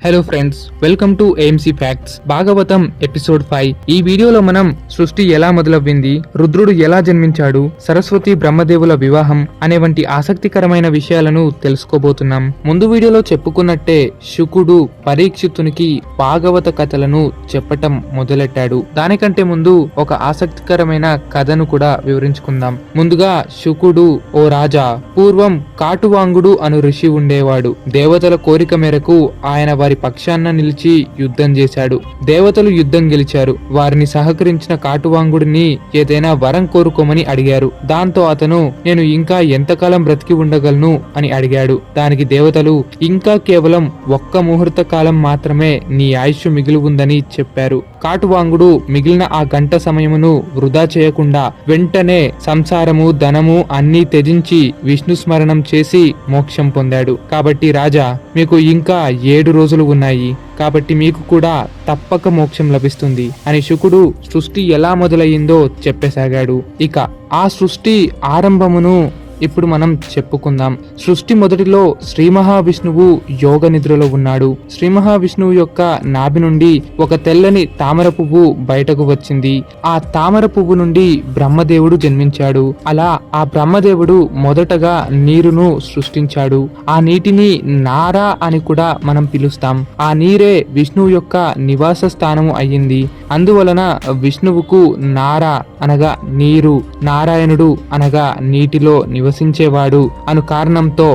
Hello friends, welcome to AMC facts. Bhagavatam episode 5. ఈ వీడియోలో మనం సృష్టి ఎలా మొదలవ్వింది, రుద్రుడు ఎలా జన్మించాడు, సరస్వతి బ్రహ్మదేవుల వివాహం అనే వంటి ఆసక్తికరమైన విషయాలను తెలుసుకోబోతున్నాం. ముందు వీడియోలో చెప్పుకున్నట్టే శుకుడు పరీక్షితునికి భాగవత కథలను చెప్పటం మొదలెట్టాడు. దానికంటే ముందు ఒక ఆసక్తికరమైన కథను కూడా వివరించుకుందాం. ముందుగా శుకుడు, ఓ రాజా, పూర్వం కాటువాంగుడు అను ఋషి ఉండేవాడు. దేవతల కోరిక మేరకు ఆయన వారి పక్షాన నిలిచి యుద్ధం చేశాడు. దేవతలు యుద్ధం గెలిచారు. వారిని సహకరించిన కాటువాంగుడిని ఏదైనా వరం కోరుకోమని అడిగారు. దాంతో అతను, నేను ఇంకా ఎంతకాలం బ్రతికి ఉండగలను అని అడిగాడు. దానికి దేవతలు, ఇంకా కేవలం ఒక్క ముహూర్త కాలం మాత్రమే నీ ఆయుష్ మిగిలి ఉందని చెప్పారు. కాటువాంగుడు మిగిలిన ఆ గంట సమయమును వృధా చేయకుండా వెంటనే సంసారము, ధనము అన్నీ త్యజించి విష్ణు స్మరణం చేసి మోక్షం పొందాడు. కాబట్టి రాజా, మీకు ఇంకా 7 రోజులు ఉన్నాయి. కాబట్టి మీకు కూడా తప్పక మోక్షం లభిస్తుంది అని శుకుడు సృష్టి ఎలా మొదలయ్యిందో చెప్పసాగాడు. ఇక ఆ సృష్టి ఆరంభమును ఇప్పుడు మనం చెప్పుకుందాం. సృష్టి మొదటిలో శ్రీ మహావిష్ణువు యోగ నిద్రలో ఉన్నాడు. శ్రీ మహావిష్ణువు యొక్క నాభి నుండి ఒక తెల్లని తామర పువ్వు బయటకు వచ్చింది. ఆ తామర పువ్వు నుండి బ్రహ్మదేవుడు జన్మించాడు. అలా ఆ బ్రహ్మదేవుడు మొదటగా నీరును సృష్టించాడు. ఆ నీటిని నారా అని కూడా మనం పిలుస్తాం. ఆ నీరే విష్ణువు యొక్క నివాస స్థానము అయ్యింది. అందువలన విష్ణువుకు నారా అనగా నీరు, నారాయణుడు అనగా నీటిలో నివసించేవాడు అను కారణంతో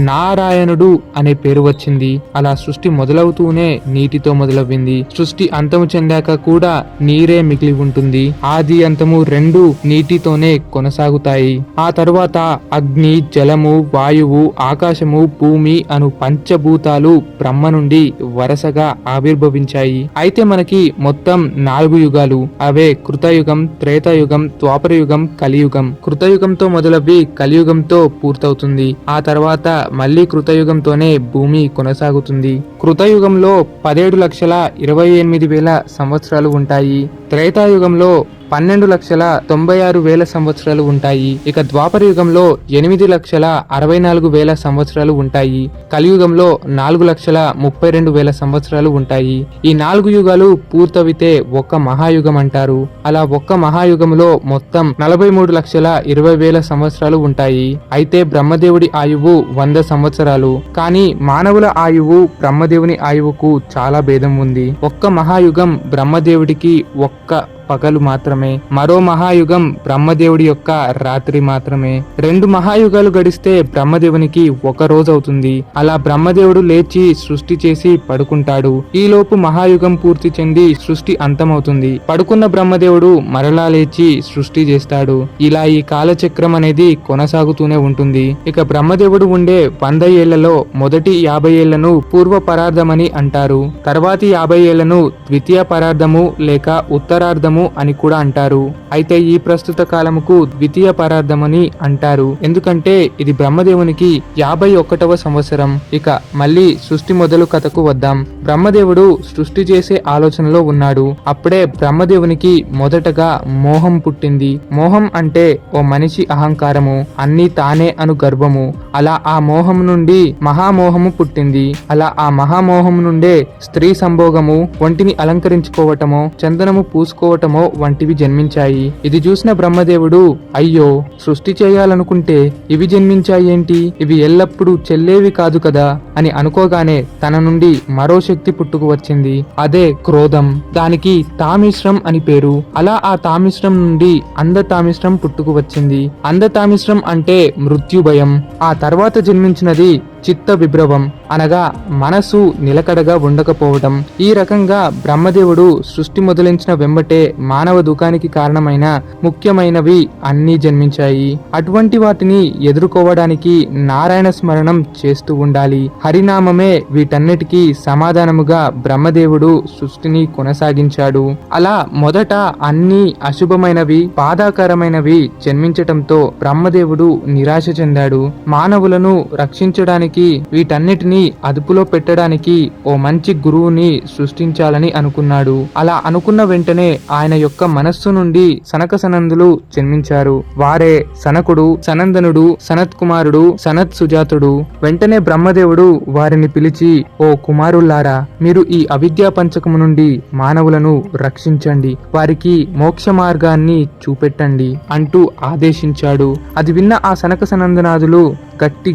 నారాయణుడు అనే పేరు వచ్చింది. అలా సృష్టి మొదలవుతూనే నీటితో మొదలవ్వింది. సృష్టి అంతము చెందాక కూడా నీరే మిగిలి ఉంటుంది. ఆది అంతము రెండు నీటితోనే కొనసాగుతాయి. ఆ తరువాత అగ్ని, జలము, వాయువు, ఆకాశము, భూమి అను పంచభూతాలు బ్రహ్మ నుండి వరుసగా ఆవిర్భవించాయి. అయితే మనకి మొత్తం 4 యుగాలు. అవే కృతయుగం, త్రేతాయుగం, ద్వాపరయుగం, కలియుగం. కృతయుగంతో మొదలవ్వి కలియుగంతో పూర్తవుతుంది. ఆ తర్వాత మళ్ళీ కృతయుగంతోనే భూమి కొనసాగుతుంది. కృతయుగంలో 17,28,000 సంవత్సరాలు ఉంటాయి. త్రేతాయుగంలో 12,96,000 సంవత్సరాలు ఉంటాయి. ఇక ద్వాపర యుగంలో 8,64,000 సంవత్సరాలు ఉంటాయి. కలియుగంలో 4,32,000 సంవత్సరాలు ఉంటాయి. ఈ 4 యుగాలు పూర్తవితే ఒక్క మహాయుగం అంటారు. అలా ఒక్క మహాయుగంలో మొత్తం 43,20,000 సంవత్సరాలు ఉంటాయి. అయితే బ్రహ్మదేవుడి ఆయువు 100 సంవత్సరాలు. కానీ మానవుల ఆయువు బ్రహ్మదేవుని ఆయువుకు చాలా భేదం ఉంది. ఒక్క మహాయుగం బ్రహ్మదేవుడికి ఒక్క పగలు మాత్రమే. మరో మహాయుగం బ్రహ్మదేవుడి యొక్క రాత్రి మాత్రమే. 2 మహాయుగాలు గడిస్తే బ్రహ్మదేవునికి 1 రోజు అవుతుంది. అలా బ్రహ్మదేవుడు లేచి సృష్టి చేసి పడుకుంటాడు. ఈలోపు మహాయుగం పూర్తి చెంది సృష్టి అంతమవుతుంది. పడుకున్న బ్రహ్మదేవుడు మరలా లేచి సృష్టి చేస్తాడు. ఇలా ఈ కాలచక్రం అనేది కొనసాగుతూనే ఉంటుంది. ఇక బ్రహ్మదేవుడు ఉండే 100 ఏళ్లలో మొదటి 50 ఏళ్లను పూర్వ పరార్థమని అంటారు. తర్వాతి 50 ఏళ్లను ద్వితీయ పరార్థము లేక ఉత్తరార్ధము అని కూడా అంటారు. అయితే ఈ ప్రస్తుత కాలముకు ద్వితీయ పరార్థమని అంటారు. ఎందుకంటే ఇది బ్రహ్మదేవునికి 51వ సంవత్సరం. ఇక మళ్ళీ సృష్టి మొదలు కథకు వద్దాం. బ్రహ్మదేవుడు సృష్టి చేసే ఆలోచనలో ఉన్నాడు. అప్పుడే బ్రహ్మదేవునికి మొదటగా మోహం పుట్టింది. మోహం అంటే ఓ మనిషి అహంకారము, అన్నీ తానే అను గర్వము. అలా ఆ మోహం నుండి మహామోహము పుట్టింది. అలా ఆ మహామోహం నుండే స్త్రీ సంభోగము, ఒంటిని అలంకరించుకోవటమో, చందనము పూసుకోవటమో వంటివి జన్మించాయి. ఇది చూసిన బ్రహ్మదేవుడు, అయ్యో, సృష్టి చేయాలనుకుంటే ఇవి జన్మించాయేంటి, ఇవి ఎల్లప్పుడూ చెల్లేవి కాదు కదా అని అనుకోగానే తన నుండి మరో శక్తి పుట్టుకు వచ్చింది. అదే క్రోధం. దానికి తామిశ్రం అని పేరు. అలా ఆ తామిశ్రం నుండి అంధతామిశ్రం పుట్టుకు వచ్చింది. అంధతామిశ్రం అంటే మృత్యు భయం. ఆ తర్వాత జన్మించినది చిత్త విభ్రవం అనగా మనసు నిలకడగా ఉండకపోవటం. ఈ రకంగా బ్రహ్మదేవుడు సృష్టి మొదలించిన వెంబటే మానవ దుఃఖానికి కారణమైన ముఖ్యమైనవి అన్నీ జన్మించాయి. అటువంటి వాటిని ఎదుర్కోవడానికి నారాయణ స్మరణం చేస్తూ ఉండాలి. హరినామమే వీటన్నిటికీ సమాధానముగా బ్రహ్మదేవుడు సృష్టిని కొనసాగించాడు. అలా మొదట అన్ని అశుభమైనవి, బాధాకరమైనవి జన్మించటంతో బ్రహ్మదేవుడు నిరాశ చెందాడు. మానవులను రక్షించడానికి బ్రహ్మదేవునికి వీటన్నిటినీ అదుపులో పెట్టడానికి ఓ మంచి గురువుని సృష్టించాలని అనుకున్నాడు. అలా అనుకున్న వెంటనే ఆయన యొక్క మనస్సు నుండి సనక సనందులు జన్మించారు. వారే సనకుడు, సనందనుడు, సనత్ కుమారుడు, సనత్ సుజాతుడు. వెంటనే బ్రహ్మదేవుడు వారిని పిలిచి, ఓ కుమారుల్లారా, మీరు ఈ అవిద్యా పంచకము నుండి మానవులను రక్షించండి, వారికి మోక్ష మార్గాన్ని చూపెట్టండి అంటూ ఆదేశించాడు. అది విన్న ఆ సనక సనందనాదులు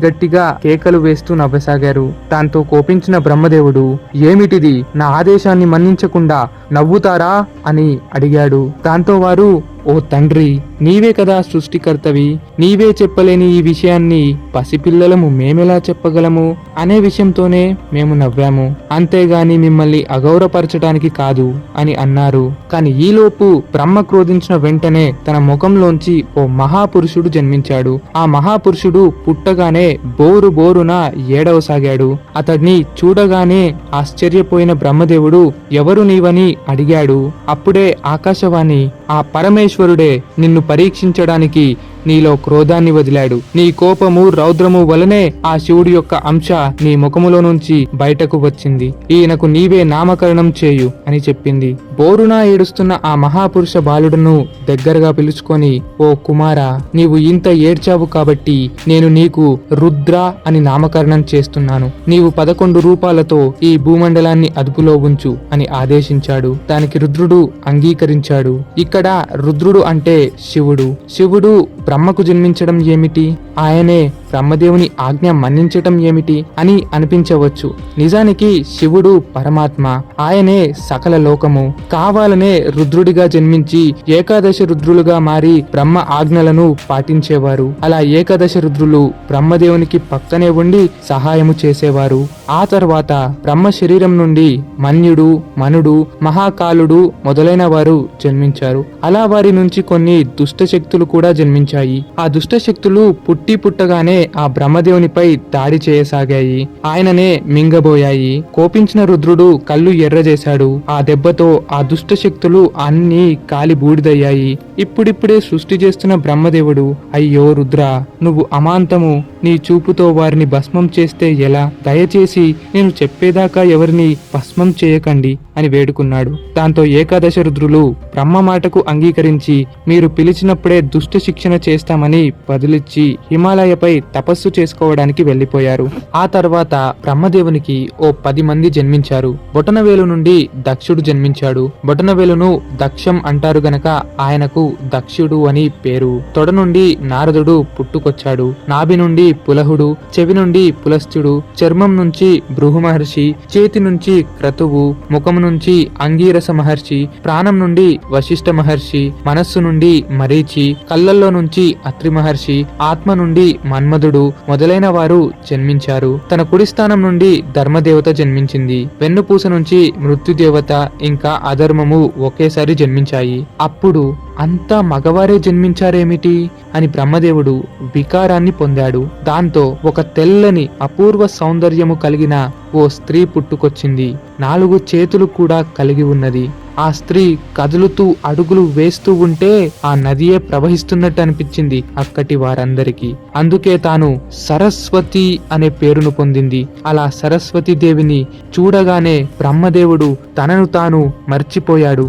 గట్టిగా కేకలు వేస్తూ నవ్వసాగారు. దాంతో కోపించిన బ్రహ్మదేవుడు, ఏమిటిది, నా ఆదేశాన్ని మన్నించకుండా నవ్వుతారా అని అడిగాడు. దాంతో వారు, ఓ తండ్రి, నీవే కదా సృష్టికర్తవి, నీవే చెప్పలేని ఈ విషయాన్ని పసిపిల్లలము మేమెలా చెప్పగలము అనే విషయంతోనే మేము నవ్వాము, అంతేగాని మిమ్మల్ని అగౌరవపరచడానికి కాదు అని అన్నారు. కాని ఈలోపు బ్రహ్మ క్రోధించిన వెంటనే తన ముఖంలోంచి ఓ మహాపురుషుడు జన్మించాడు. ఆ మహాపురుషుడు పుట్టగానే బోరున ఏడవసాగాడు. అతడిని చూడగానే ఆశ్చర్యపోయిన బ్రహ్మదేవుడు ఎవరు నీవని అడిగాడు. అప్పుడే ఆకాశవాణి, ఆ పరమేశ్వరుడే నిన్ను పరీక్షించడానికి నీలో క్రోధాన్ని వదిలాడు. నీ కోపము, రౌద్రము వలనే ఆ శివుడి యొక్క అంశ నీ ముఖములో నుంచి బయటకు వచ్చింది. ఈయనకు నీవే నామకరణం చేయు అని చెప్పింది. బోరునా ఏడుస్తున్న ఆ మహాపురుష బాలుడును దగ్గరగా పిలుచుకొని, ఓ కుమారా, నీవు ఇంత ఏడ్చావు కాబట్టి నేను నీకు రుద్ర అని నామకరణం చేస్తున్నాను. నీవు 11 రూపాలతో ఈ భూమండలాన్ని అదుపులో ఉంచు అని ఆదేశించాడు. దానికి రుద్రుడు అంగీకరించాడు. ఇక్కడ రుద్రుడు అంటే శివుడు. శివుడు బ్రహ్మకు జన్మించడం ఏమిటి, ఆయనే బ్రహ్మదేవుని ఆజ్ఞ మన్నించటం ఏమిటి అని అనిపించవచ్చు. నిజానికి శివుడు పరమాత్మ, ఆయనే సకల లోకము. కావాలనే రుద్రుడిగా జన్మించి ఏకాదశ రుద్రులుగా మారి బ్రహ్మ ఆజ్ఞలను పాటించేవారు. అలా ఏకాదశ రుద్రులు బ్రహ్మదేవునికి పక్కనే ఉండి సహాయము చేసేవారు. ఆ తర్వాత బ్రహ్మ శరీరం నుండి మన్యుడు, మనుడు, మహాకాలుడు మొదలైన వారు జన్మించారు. అలా వారి నుంచి కొన్ని దుష్ట శక్తులు కూడా జన్మించాయి. ఆ దుష్ట శక్తులు పుట్టగానే ఆ బ్రహ్మదేవునిపై దాడి చేయసాగాయి. ఆయననే మింగబోయాయి. కోపించిన రుద్రుడు కళ్ళు ఎర్రజేశాడు. ఆ దెబ్బతో ఆ దుష్ట శక్తులు అన్ని కాలి బూడిదయ్యాయి. ఇప్పుడిప్పుడే సృష్టి చేస్తున్న బ్రహ్మదేవుడు, అయ్యో రుద్ర, నువ్వు అమాంతము నీ చూపుతో వారిని భస్మం చేస్తే ఎలా? దయచేసి నేను చెప్పేదాకా ఎవరిని భస్మం చేయకండి అని వేడుకున్నాడు. దాంతో ఏకాదశ రుద్రులు బ్రహ్మ మాటకు అంగీకరించి మీరు పిలిచినప్పుడే దుష్ట శిక్షణ చేస్తామని బదులిచ్చి హిమాలయపై తపస్సు చేసుకోవడానికి వెళ్లిపోయారు. ఆ తర్వాత బ్రహ్మదేవునికి ఓ 10 మంది జన్మించారు. బొటనవేలు నుండి దక్షుడు జన్మించాడు. బొటనవేలును దక్షం అంటారు గనక ఆయనకు దక్షుడు అని పేరు. తొడ నుండి నారదుడు పుట్టుకొచ్చాడు. నాభి నుండి పులహుడు, చెవి నుండి పులస్త్యుడు, చర్మం నుంచి భృగు మహర్షి, చేతి నుంచి క్రతువు, ముఖం నుంచి అంగీరస మహర్షి, ప్రాణం నుండి వశిష్ఠ మహర్షి, మనస్సు నుండి మరీచి, కళ్ళల్లో నుంచి అత్రి మహర్షి, ఆత్మ నుండి మన్మధుడు మొదలైన వారు జన్మించారు. తన కుడి స్థానం నుండి ధర్మదేవత జన్మించింది. వెన్నుపూస నుంచి మృత్యుదేవత ఇంకా అధర్మము ఒకేసారి జన్మించాయి. అప్పుడు అంతా మగవారే జన్మించారేమిటి అని బ్రహ్మదేవుడు వికారాన్ని పొందాడు. దాంతో ఒక తెల్లని అపూర్వ సౌందర్యము కలిగిన ఓ స్త్రీ పుట్టుకొచ్చింది. 4 చేతులు కూడా కలిగి ఉన్నది. ఆ స్త్రీ కదులుతూ అడుగులు వేస్తూ ఉంటే ఆ నదియే ప్రవహిస్తున్నట్టు అనిపించింది అక్కటి వారందరికీ. అందుకే తాను సరస్వతి అనే పేరును పొందింది. అలా సరస్వతి దేవిని చూడగానే బ్రహ్మదేవుడు తనను తాను మర్చిపోయాడు.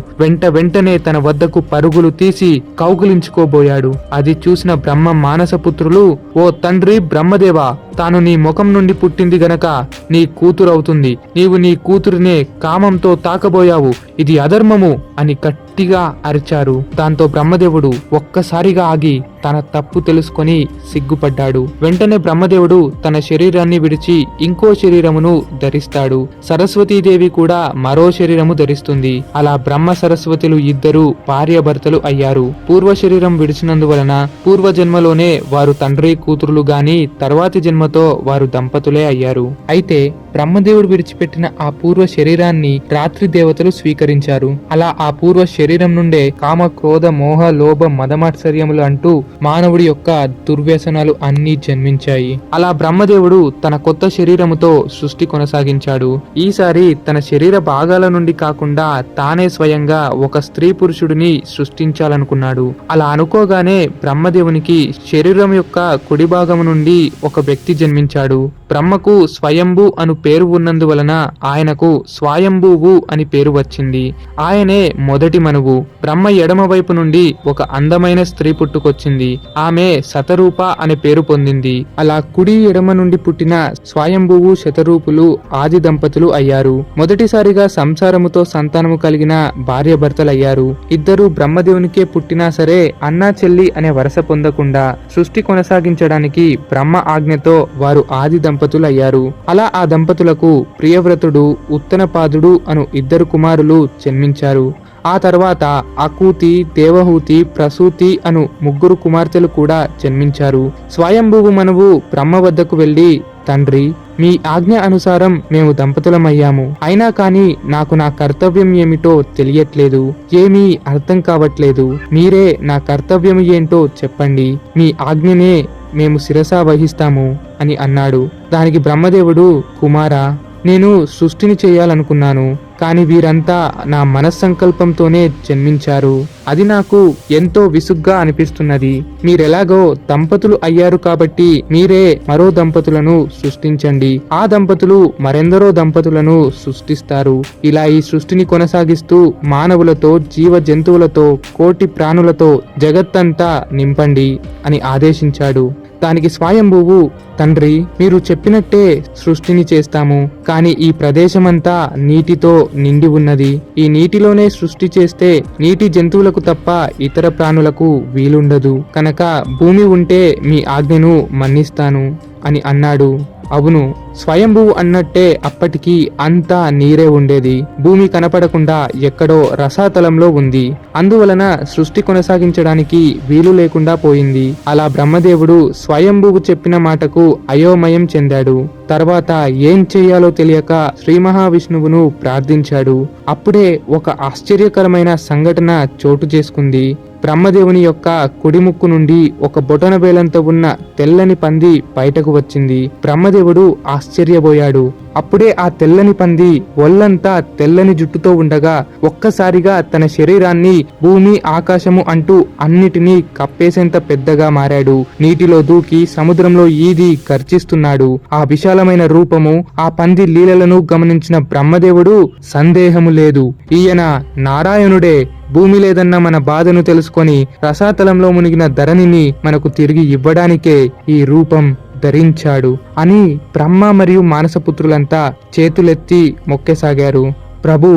వెంటనే తన వద్దకు పరుగులు తీసి కౌగిలించుకోబోయాడు. అది చూసిన బ్రహ్మ మానసపుత్రులు, ఓ తండ్రి బ్రహ్మదేవా, తాను నీ ముఖం నుండి పుట్టింది గనక నీ కూతురవుతుంది. నీవు నీ కూతురినే కామంతో తాకబోయావు. ఇది అధర్మము అని గట్టిగా అరిచారు. దాంతో బ్రహ్మదేవుడు ఒక్కసారిగా ఆగి తన తప్పు తెలుసుకొని సిగ్గుపడ్డాడు. వెంటనే బ్రహ్మదేవుడు తన శరీరాన్ని విడిచి ఇంకో శరీరమును ధరిస్తాడు. సరస్వతీదేవి కూడా మరో శరీరము ధరిస్తుంది. అలా బ్రహ్మ సరస్వతులు ఇద్దరు భార్యాభర్తలు అయ్యారు. పూర్వ శరీరం విడిచినందువలన పూర్వ జన్మలోనే వారు తండ్రి కూతురులు గాని తర్వాతి జన్మతో వారు దంపతులే అయ్యారు. అయితే బ్రహ్మదేవుడు విడిచిపెట్టిన ఆ పూర్వ శరీరాన్ని రాత్రి దేవతలు స్వీకరించారు. అలా ఆ పూర్వ శరీరం నుండే కామ, క్రోధ, మోహ, లోభ, మదమాత్సర్యములు అంటూ మానవుడి యొక్క దుర్వ్యసనాలు అన్నీ జన్మించాయి. అలా బ్రహ్మదేవుడు తన కొత్త శరీరముతో సృష్టి కొనసాగించాడు. ఈసారి తన శరీర భాగాల నుండి కాకుండా తానే స్వయంగా ఒక స్త్రీ పురుషుడిని సృష్టించాలనుకున్నాడు. అలా అనుకోగానే బ్రహ్మదేవునికి శరీరం యొక్క కుడి భాగము నుండి ఒక వ్యక్తి జన్మించాడు. బ్రహ్మకు స్వయంభూ అను పేరు ఉన్నందువలన ఆయనకు స్వయంభువు అని పేరు వచ్చింది. ఆయనే మొదటి మనువు. బ్రహ్మ ఎడమ వైపు నుండి ఒక అందమైన స్త్రీ పుట్టుకొచ్చింది. ఆమె శతరూప అనే పేరు పొందింది. అలా కుడి ఎడమ నుండి పుట్టిన స్వయంభువు శతరూపులు ఆది దంపతులు అయ్యారు. మొదటిసారిగా సంసారముతో సంతానము కలిగిన భార్యాభర్తలయ్యారు. ఇద్దరు బ్రహ్మదేవునికే పుట్టినా సరే అన్నా చెల్లి అనే వరస పొందకుండా సృష్టి కొనసాగించడానికి బ్రహ్మ ఆజ్ఞతో వారు ఆది దంపతులు అయ్యారు. అలా ఆ దంపతులకు ప్రియవ్రతుడు, ఉత్తనపాదుడు అను ఇద్దరు కుమారులు జన్మించారు. ఆ తర్వాత అకూతి, దేవహూతి, ప్రసూతి అను ముగ్గురు కుమార్తెలు కూడా జన్మించారు. స్వయంభువు మనువు బ్రహ్మ వద్దకు వెళ్లి, తండ్రి, మీ ఆజ్ఞ అనుసారం మేము దంపతులమయ్యాము. అయినా కాని నాకు నా కర్తవ్యం ఏమిటో తెలియట్లేదు, ఏమీ అర్థం కావట్లేదు. మీరే నా కర్తవ్యం ఏంటో చెప్పండి. మీ ఆజ్ఞనే మేము శిరసా వహిస్తాము అని అన్నాడు. దానికి బ్రహ్మదేవుడు, కుమారా, నేను సృష్టిని చేయాలనుకున్నాను, కానీ వీరంతా నా మనస్సంకల్పంతోనే జన్మించారు. అది నాకు ఎంతో విసుగ్గా అనిపిస్తున్నది. మీరెలాగో దంపతులు అయ్యారు కాబట్టి మీరే మరో దంపతులను సృష్టించండి. ఆ దంపతులు మరెందరో దంపతులను సృష్టిస్తారు. ఇలా ఈ సృష్టిని కొనసాగిస్తూ మానవులతో, జీవ జంతువులతో, కోటి ప్రాణులతో జగత్తంతా నింపండి అని ఆదేశించాడు. దానికి స్వయంభువు, తండ్రి, మీరు చెప్పినట్టే సృష్టిని చేస్తాము, కానీ ఈ ప్రదేశమంతా నీటితో నిండి ఉన్నది. ఈ నీటిలోనే సృష్టి చేస్తే నీటి జంతువులకు తప్ప ఇతర ప్రాణులకు వీలుండదు. కనుక భూమి ఉంటే మీ ఆజ్ఞను మన్నిస్తాను అని అన్నాడు. అవును, స్వయంభువు అన్నట్టే అప్పటికి అంతా నీరే ఉండేది. భూమి కనపడకుండా ఎక్కడో రసాతలంలో ఉంది. అందువలన సృష్టి కొనసాగించడానికి వీలు లేకుండా పోయింది. అలా బ్రహ్మదేవుడు స్వయంభువు చెప్పిన మాటకు అయోమయం చెందాడు. తర్వాత ఏం చేయాలో తెలియక శ్రీ మహావిష్ణువును ప్రార్థించాడు. అప్పుడే ఒక ఆశ్చర్యకరమైన సంఘటన చోటు చేసుకుంది. బ్రహ్మదేవుని యొక్క కుడిముక్కు నుండి ఒక బొటన వేలంతో ఉన్న తెల్లని పంది బయటకు వచ్చింది. బ్రహ్మదేవుడు ఆశ్చర్యపోయాడు. అప్పుడే ఆ తెల్లని పంది ఒళ్ళంతా తెల్లని జుట్టుతో ఉండగా ఒక్కసారిగా తన శరీరాన్ని భూమి, ఆకాశము అంటూ అన్నిటినీ కప్పేసేంత పెద్దగా మారాడు. నీటిలో దూకి సముద్రంలో ఈది గర్జిస్తున్నాడు. ఆ విశాలమైన రూపము, ఆ పంది లీలలను గమనించిన బ్రహ్మదేవుడు, సందేహము లేదు, ఈయన నారాయణుడే. భూమి లేదన్న మన బాధను తెలుసుకొని రసాతలంలో మునిగిన ధరణిని మనకు తిరిగి ఇవ్వడానికే ఈ రూపం ధరించాడు అని బ్రహ్మ మరియు మానసపుత్రులంతా చేతులెత్తి మొక్కేసాగారు. ప్రభు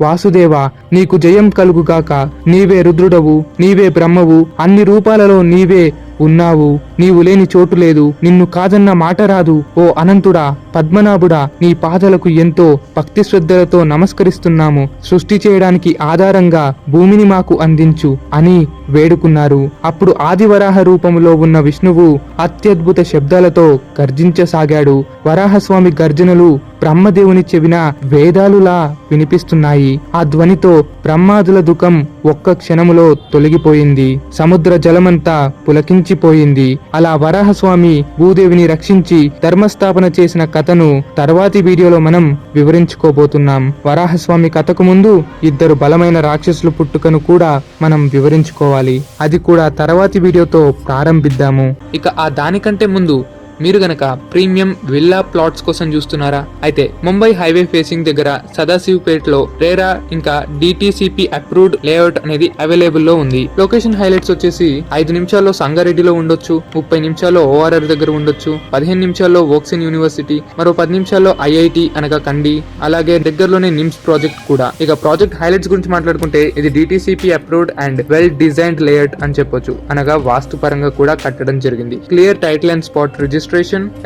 వాసుదేవ, నీకు జయం కలుగుగాక. నీవే రుద్రుడవు, నీవే బ్రహ్మవు, అన్ని రూపాలలో నీవే ఉన్నావు. నీవు లేని చోటు లేదు, నిన్ను కాదన్న మాట రాదు. ఓ అనంతుడా, పద్మనాభుడా, నీ పాదలకు ఎంతో భక్తి శ్రద్ధలతో నమస్కరిస్తున్నాము. సృష్టి చేయడానికి ఆధారంగా భూమిని మాకు అందించు అని వేడుకున్నారు. అప్పుడు ఆదివరాహ రూపములో ఉన్న విష్ణువు అత్యద్భుత శబ్దాలతో గర్జించసాగాడు. వరాహస్వామి గర్జనలు బ్రహ్మదేవుని చెవిన వేదాలులా వినిపిస్తున్నాయి. ఆ ధ్వనితో బ్రహ్మాదుల దుఃఖం ఒక్క క్షణములో తొలగిపోయింది. సముద్ర జలమంతా పులకించిపోయింది. అలా వరాహస్వామి భూదేవిని రక్షించి ధర్మస్థాపన చేసిన కథను తర్వాతి వీడియోలో మనం వివరించుకోబోతున్నాం. వరాహస్వామి కథకు ముందు ఇద్దరు బలమైన రాక్షసులు పుట్టుకను కూడా మనం వివరించుకోవాలి. అది కూడా తర్వాతి వీడియోతో ప్రారంభిద్దాము. ఇక ఆ దానికంటే ముందు మీరు గనక ప్రీమియం విల్లా ప్లాట్స్ కోసం చూస్తున్నారా? అయితే ముంబై హైవే ఫేసింగ్ దగ్గర సదాశివ్పేటలో రేరా ఇంకా డిటిసిపి అప్రూవ్డ్ లేఅవుట్ అనేది అవైలబుల్ లో ఉంది. లొకేషన్ హైలైట్స్ వచ్చేసి 5 నిమిషాల్లో సంగారెడ్డిలో ఉండొచ్చు, 30 నిమిషాల్లో ఓఆర్ఆర్ దగ్గర ఉండొచ్చు, 15 నిమిషాల్లో వోక్సిన్ యూనివర్సిటీ, మరో 10 నిమిషాల్లో ఐఐటి అనగా కండి, అలాగే దగ్గరలోనే నిమ్స్ ప్రాజెక్ట్ కూడా. ఇక ప్రాజెక్ట్ హైలైట్స్ గురించి మాట్లాడుకుంటే ఇది DTCP approved and well designed layout అని చెప్పొచ్చు. అనగా వాస్తు పరంగా కూడా కట్టడం జరిగింది. Clear title and spot registration,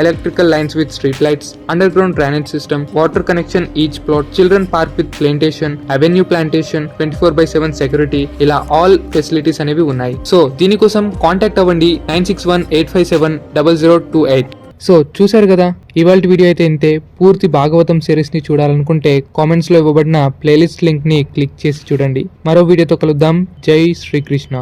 electrical lines with street lights, underground drainage system, water connection each plot, children park with plantation, avenue plantation, 24/7 security, ఇలా ఆల్ ఫెసిలిటీస్ అనేవి ఉన్నాయి. సో దీనికోసం కాంటాక్ట్ అవ్వండి 9618570028. సో చూశారు కదా, ఇవాళ వీడియో అయితే ఇంతే. పూర్తి భాగవతం సిరీస్ ని చూడాలనుకుంటే కామెంట్స్ లో ఇవ్వబడిన ప్లేలిస్ట్ లింక్ ని క్లిక్ చేసి చూడండి. మరో వీడియోతో కలుద్దాం. జై శ్రీకృష్ణ.